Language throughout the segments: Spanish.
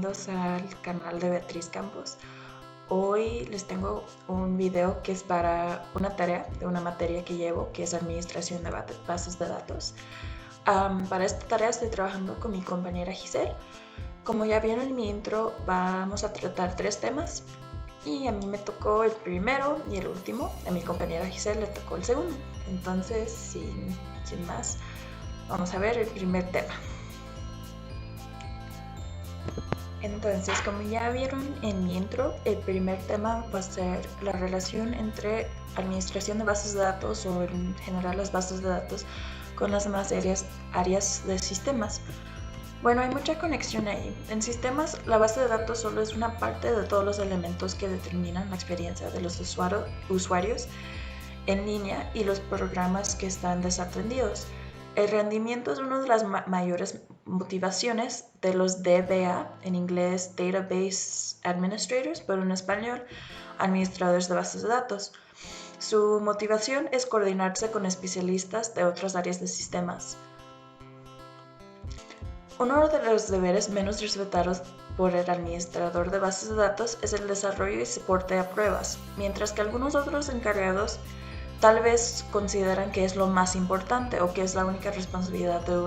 bienvenidos al canal de Beatriz Campos. Hoy les tengo un video que es para una tarea de una materia que llevo, que es Administración de Bases de Datos. Para esta tarea estoy trabajando con mi compañera Giselle. Como ya vieron en mi intro, vamos a tratar 3 temas y a mí me tocó el primero y el último. A mi compañera Giselle le tocó el segundo. Entonces, sin más, vamos a ver el primer tema. Entonces, como ya vieron en mi intro, el primer tema va a ser la relación entre administración de bases de datos o en general las bases de datos con las demás áreas de sistemas. Bueno, hay mucha conexión ahí. En sistemas, la base de datos solo es una parte de todos los elementos que determinan la experiencia de los usuarios en línea y los programas que están desatendidos. El rendimiento es una de las mayores motivaciones de los DBA, en inglés Database Administrators, pero en español administradores de bases de datos. Su motivación es coordinarse con especialistas de otras áreas de sistemas. Uno de los deberes menos respetados por el administrador de bases de datos es el desarrollo y soporte a pruebas, mientras que algunos otros encargados tal vez consideran que es lo más importante o que es la única responsabilidad de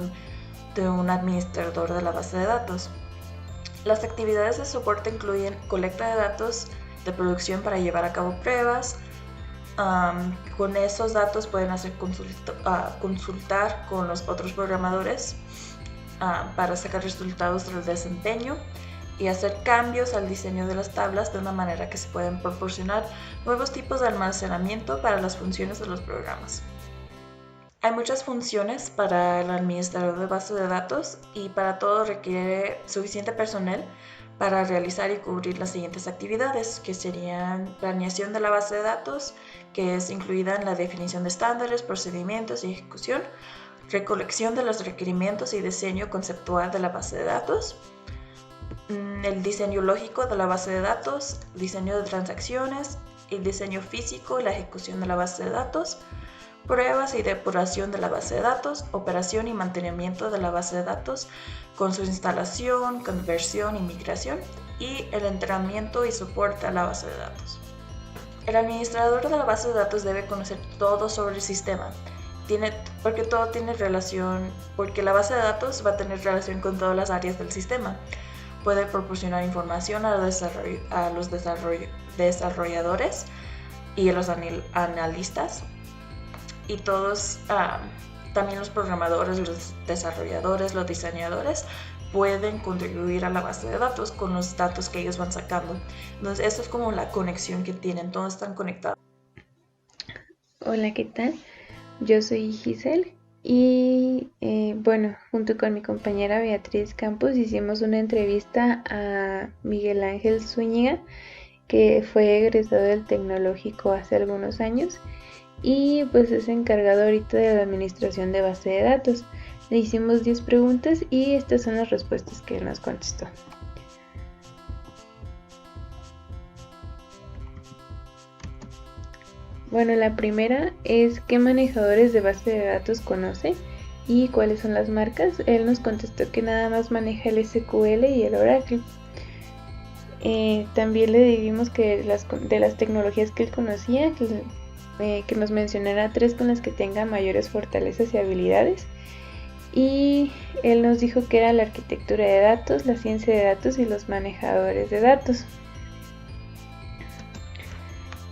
un administrador de la base de datos. Las actividades de soporte incluyen colecta de datos de producción para llevar a cabo pruebas. Con esos datos pueden hacer consultar con los otros programadores para sacar resultados del desempeño y hacer cambios al diseño de las tablas de una manera que se pueden proporcionar nuevos tipos de almacenamiento para las funciones de los programas. Hay muchas funciones para el administrador de bases de datos y para todo requiere suficiente personal para realizar y cubrir las siguientes actividades, que serían planeación de la base de datos, que es incluida en la definición de estándares, procedimientos y ejecución, recolección de los requerimientos y diseño conceptual de la base de datos, el diseño lógico de la base de datos, diseño de transacciones, el diseño físico y la ejecución de la base de datos, pruebas y depuración de la base de datos, operación y mantenimiento de la base de datos con su instalación, conversión y migración, y el entrenamiento y soporte a la base de datos. El administrador de la base de datos debe conocer todo sobre el sistema, porque todo tiene relación, porque la base de datos va a tener relación con todas las áreas del sistema. Puede proporcionar información a los desarrolladores y a los analistas, y todos, también los programadores, los desarrolladores, los diseñadores, pueden contribuir a la base de datos con los datos que ellos van sacando. Entonces, eso es como la conexión que tienen, todos están conectados. Hola, ¿qué tal? Yo soy Giselle y junto con mi compañera Beatriz Campos hicimos una entrevista a Miguel Ángel Zúñiga, que fue egresado del Tecnológico hace algunos años y pues es encargado ahorita de la administración de base de datos. Le hicimos 10 preguntas y estas son las respuestas que él nos contestó. Bueno, la primera es ¿qué manejadores de base de datos conoce y cuáles son las marcas? Él nos contestó que nada más maneja el SQL y el Oracle. También le dijimos que de las tecnologías que él conocía, que nos mencionara 3 con las que tenga mayores fortalezas y habilidades. Y él nos dijo que era la arquitectura de datos, la ciencia de datos y los manejadores de datos.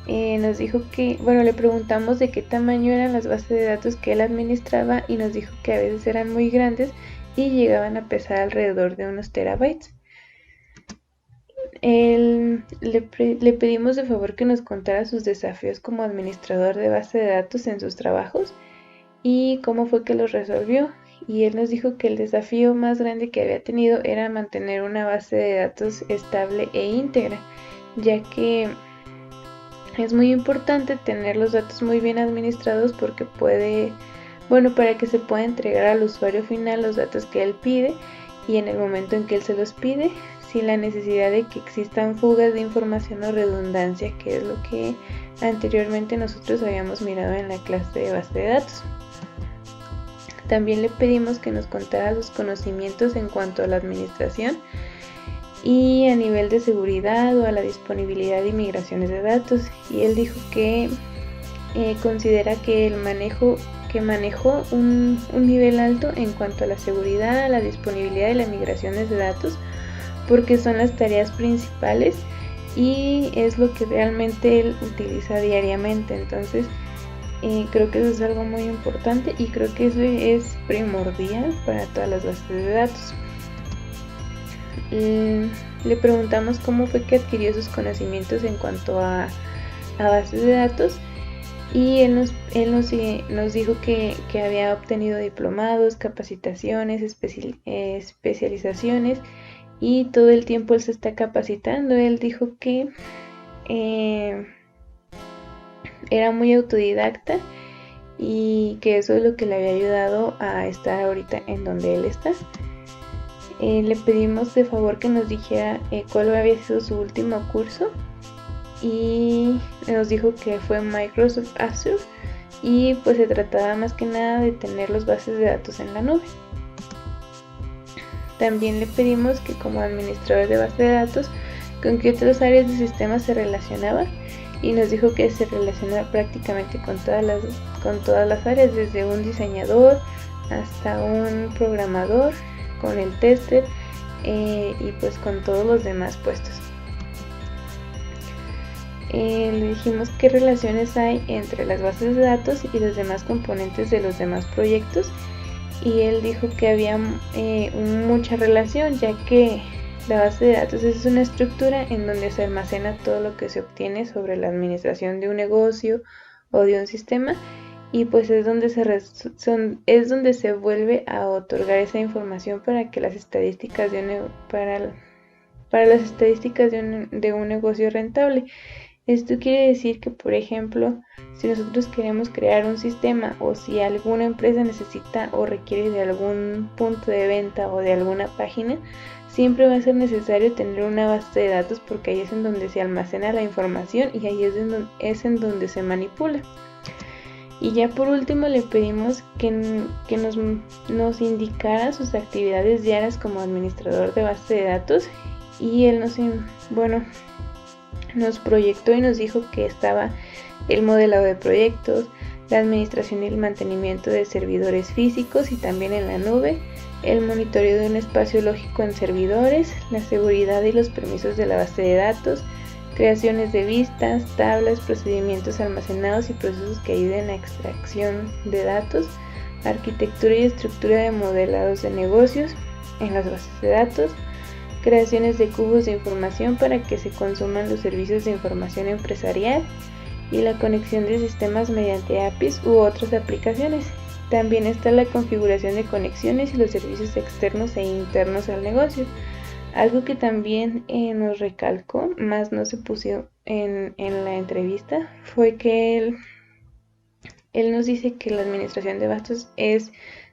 Nos dijo que, le preguntamos de qué tamaño eran las bases de datos que él administraba y nos dijo que a veces eran muy grandes y llegaban a pesar alrededor de unos terabytes. Le pedimos de favor que nos contara sus desafíos como administrador de base de datos en sus trabajos y cómo fue que los resolvió. Y él nos dijo que el desafío más grande que había tenido era mantener una base de datos estable e íntegra, ya que es muy importante tener los datos muy bien administrados porque para que se pueda entregar al usuario final los datos que él pide y en el momento en que él se los pide, sin la necesidad de que existan fugas de información o redundancia, que es lo que anteriormente nosotros habíamos mirado en la clase de base de datos. También le pedimos que nos contara sus conocimientos en cuanto a la administración y a nivel de seguridad o a la disponibilidad y migraciones de datos. Y él dijo que considera que manejó un nivel alto en cuanto a la seguridad, la disponibilidad y las migraciones de datos, porque son las tareas principales y es lo que realmente él utiliza diariamente. Entonces creo que eso es algo muy importante y creo que eso es primordial para todas las bases de datos. Le preguntamos cómo fue que adquirió sus conocimientos en cuanto a bases de datos, y él nos dijo que había obtenido diplomados, capacitaciones, especializaciones, y todo el tiempo él se está capacitando. Él dijo que era muy autodidacta y que eso es lo que le había ayudado a estar ahorita en donde él está. Le pedimos de favor que nos dijera cuál había sido su último curso, y nos dijo que fue Microsoft Azure, y pues se trataba más que nada de tener las bases de datos en la nube. También le pedimos que como administrador de base de datos, con qué otras áreas de sistema se relacionaba, y nos dijo que se relaciona prácticamente con todas las áreas, desde un diseñador hasta un programador, con el tester y pues con todos los demás puestos. Le dijimos qué relaciones hay entre las bases de datos y los demás componentes de los demás proyectos, y él dijo que había mucha relación, ya que la base de datos es una estructura en donde se almacena todo lo que se obtiene sobre la administración de un negocio o de un sistema, y pues es donde se vuelve a otorgar esa información para que las estadísticas para las estadísticas de un negocio rentable. Esto quiere decir que, por ejemplo, si nosotros queremos crear un sistema, o si alguna empresa necesita o requiere de algún punto de venta o de alguna página, siempre va a ser necesario tener una base de datos, porque ahí es en donde se almacena la información y ahí es en donde se manipula. Y ya por último le pedimos que nos indicara sus actividades diarias como administrador de base de datos, y él nos proyectó y nos dijo que estaba el modelado de proyectos, la administración y el mantenimiento de servidores físicos y también en la nube, el monitoreo de un espacio lógico en servidores, la seguridad y los permisos de la base de datos, creaciones de vistas, tablas, procedimientos almacenados y procesos que ayuden a extracción de datos, arquitectura y estructura de modelados de negocios en las bases de datos, creaciones de cubos de información para que se consuman los servicios de información empresarial, y la conexión de sistemas mediante APIs u otras aplicaciones. También está la configuración de conexiones y los servicios externos e internos al negocio. Algo que también nos recalcó, más no se puso en la entrevista, fue que él nos dice que la administración de datos es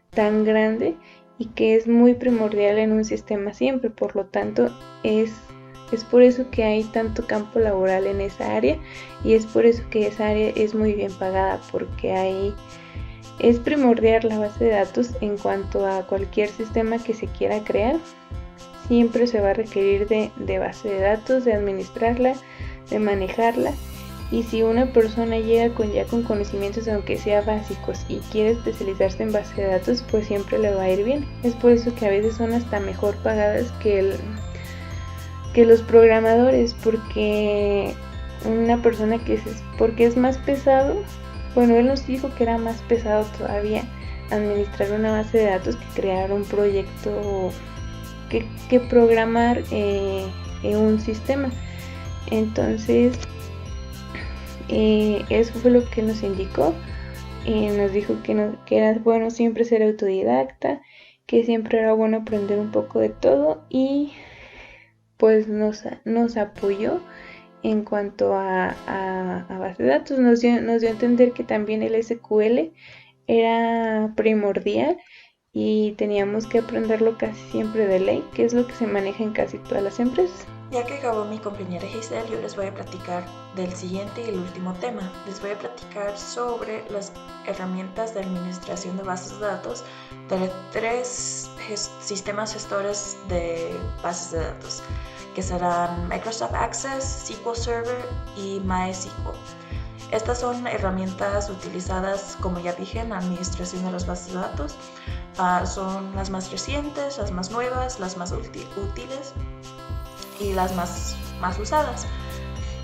tan grande y que es muy primordial en un sistema siempre. Por lo tanto, es por eso que hay tanto campo laboral en esa área, y es por eso que esa área es muy bien pagada, porque es primordial la base de datos en cuanto a cualquier sistema que se quiera crear. Siempre se va a requerir de base de datos, de administrarla, de manejarla, y si una persona llega con conocimientos aunque sea básicos y quiere especializarse en base de datos, pues siempre le va a ir bien. Es por eso que a veces son hasta mejor pagadas que los programadores, porque una persona porque es más pesado. Bueno, él nos dijo que era más pesado todavía administrar una base de datos que crear un proyecto, que programar un sistema. Entonces eso fue lo que nos indicó. Nos dijo que era bueno siempre ser autodidacta, que siempre era bueno aprender un poco de todo, y pues nos apoyó en cuanto a base de datos. Nos dio a entender que también el SQL era primordial y teníamos que aprenderlo casi siempre de ley, que es lo que se maneja en casi todas las empresas. Ya que acabó mi compañera Giselle, yo les voy a platicar del siguiente y el último tema. Les voy a platicar sobre las herramientas de administración de bases de datos de 3 sistemas gestores de bases de datos, que serán Microsoft Access, SQL Server y MySQL. Estas son herramientas utilizadas, como ya dije, en la administración de las bases de datos. Son las más recientes, las más nuevas, las más útiles y las más usadas.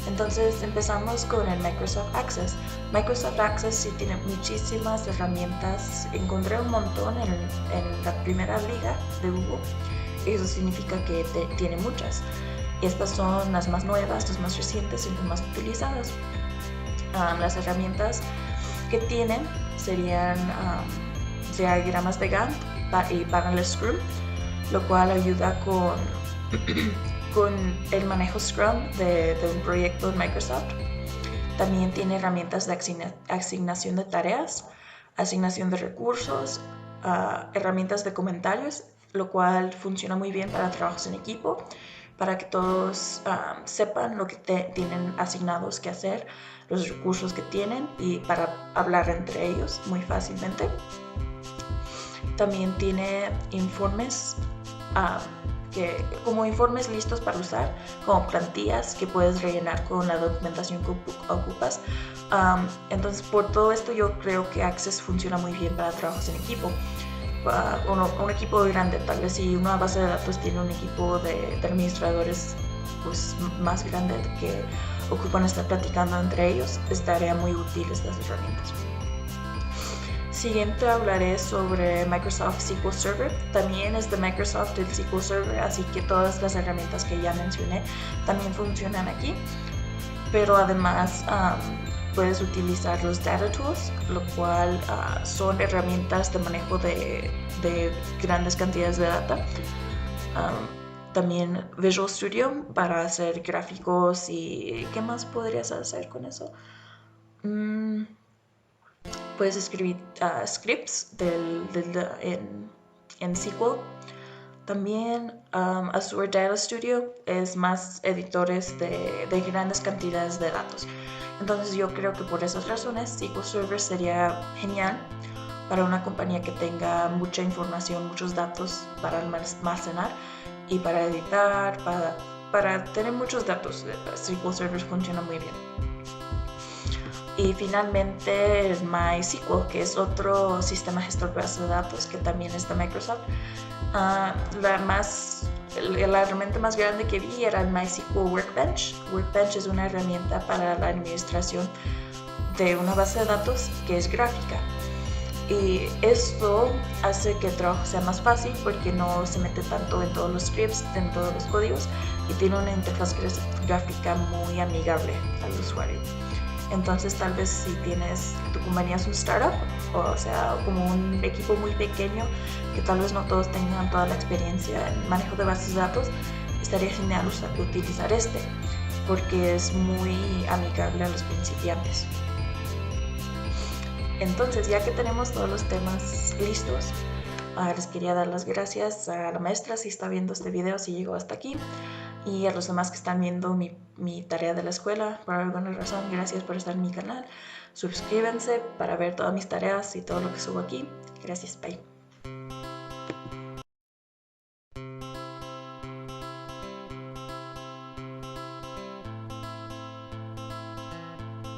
Entonces empezamos con el Microsoft Access. Microsoft Access sí tiene muchísimas herramientas. Encontré un montón en la primera liga de Google. Eso significa que tiene muchas. Estas son las más nuevas, las más recientes y las más utilizadas. Las herramientas que tienen serían diagramas de Gantt y Panel Scrum, lo cual ayuda con el manejo Scrum de un proyecto en Microsoft. También tiene herramientas de asignación de tareas, asignación de recursos, herramientas de comentarios, lo cual funciona muy bien para trabajos en equipo, para que todos sepan lo que tienen asignados que hacer, los recursos que tienen y para hablar entre ellos muy fácilmente. También tiene informes como informes listos para usar, como plantillas que puedes rellenar con la documentación que ocupas. Entonces, por todo esto yo creo que Access funciona muy bien para trabajos en equipo. Un equipo grande, tal vez si una base de datos tiene un equipo de administradores pues, más grande que ocupan estar platicando entre ellos, estaría muy útil estas herramientas. Siguiente hablaré sobre Microsoft SQL Server. También es de Microsoft el SQL Server, así que todas las herramientas que ya mencioné también funcionan aquí. Pero además puedes utilizar los Data Tools, lo cual son herramientas de manejo de grandes cantidades de data. También Visual Studio para hacer gráficos y ¿qué más podrías hacer con eso? Puedes escribir scripts en SQL. También Azure Data Studio es más editores de grandes cantidades de datos. Entonces yo creo que por esas razones SQL Server sería genial para una compañía que tenga mucha información, muchos datos para almacenar y para editar, para tener muchos datos. SQL Server funciona muy bien. Y finalmente el MySQL, que es otro sistema gestor de bases de datos que también es de Microsoft. La herramienta más grande que vi era el MySQL Workbench. Workbench es una herramienta para la administración de una base de datos que es gráfica. Y esto hace que el trabajo sea más fácil porque no se mete tanto en todos los scripts, en todos los códigos, y tiene una interfaz gráfica muy amigable al usuario. Entonces tal vez si tu compañía es un startup, o sea, como un equipo muy pequeño, que tal vez no todos tengan toda la experiencia en manejo de bases de datos, estaría genial utilizar este, porque es muy amigable a los principiantes. Entonces, ya que tenemos todos los temas listos, les quería dar las gracias a la maestra si está viendo este video, si llegó hasta aquí, y a los demás que están viendo mi tarea de la escuela. Por alguna razón, gracias por estar en mi canal. Suscríbanse para ver todas mis tareas y todo lo que subo aquí. Gracias, bye.